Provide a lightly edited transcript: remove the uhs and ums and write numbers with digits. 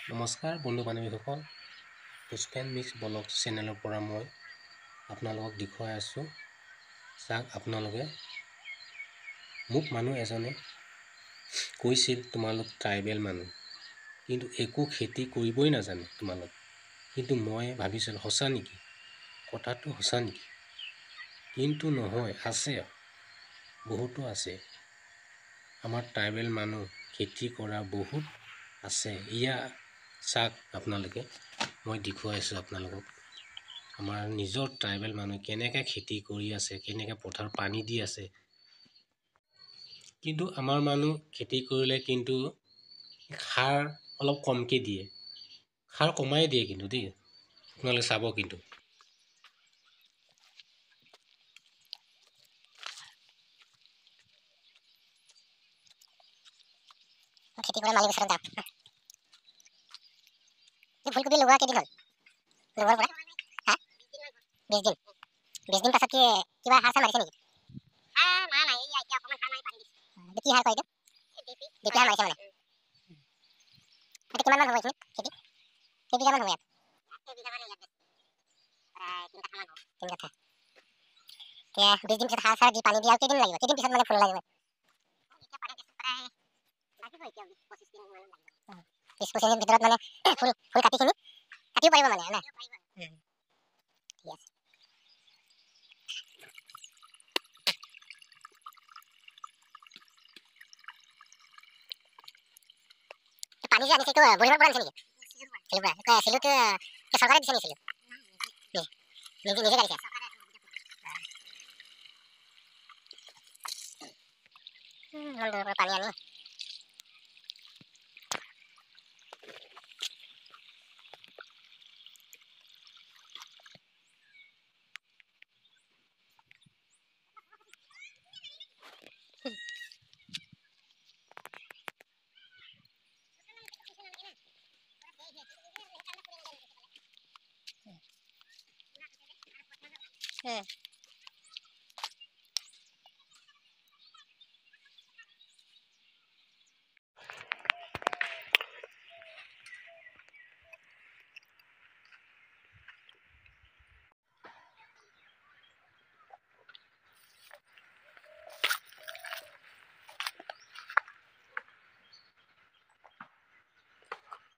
নমস্কাৰ বন্ধু বান্ধৱীসকল, Pushpen mix blog চেনেলৰ পৰা মই আপোনালোকক দেখুৱাই আছোঁ। চাওক, আপোনালোকে মোক মানুহ এজনে কৈছিল তোমালোক ট্ৰাইবেল মানুহ, কিন্তু একো খেতি কৰিবই নাজানে তোমালোক। কিন্তু মই ভাবিছিলোঁ সঁচা নেকি, কথাটো সঁচা নেকি? কিন্তু নহয়, আছে, বহুতো আছে। আমাৰ ট্ৰাইবেল মানুহ খেতি কৰা বহুত আছে। চাওক, আপোনালোকে মই দেখুৱাইছোঁ আপোনালোকক আমাৰ নিজৰ ট্ৰাইবেল মানুহ কেনেকৈ খেতি কৰি আছে, কেনেকৈ পথাৰ পানী দি আছে। কিন্তু আমাৰ মানুহ খেতি কৰিলে কিন্তু সাৰ অলপ কমকৈ দিয়ে, সাৰ কমাই দিয়ে কিন্তু দেই, আপোনালোকে চাব। কিন্তু খেতি কৰা মালিক ওচৰত যাম। ফুলকবি লগোৱা কেইদিন হ'ল? লগোৱাৰ পৰা 20 দিন। 20 দিন পাছত কি কিবা সাৰ চাৰ মাৰিছে নেকি? নাই, এতিয়া অকণমান সাৰ মাৰি পানী দিছে। কি সাৰ কয় এইটো? DP সাৰ মাৰিছে মানে। কিমান মান হ'ব এইখিনি খেতি? কেইবিঘামান হ'ব ইয়াত? 3 কাঠা। 20 দিন পিছত সাৰ চাৰ দি পানী দিয়া, কেইদিন লাগিব? কেইদিন পিছত মানে ফুল লাগিব? 20-25 দিন ভিতৰত মানে ফুল কাটিব পাৰিব মানে না? ঠিক আছে। পানী যে আনিছে, এইটো বৰিঙৰ পৰা আনিছে নেকি? চিলুটো চৰকাৰে দিছে নেকি? নিজে কাটিছে? ইমান দূৰৰ পৰা পানী আনি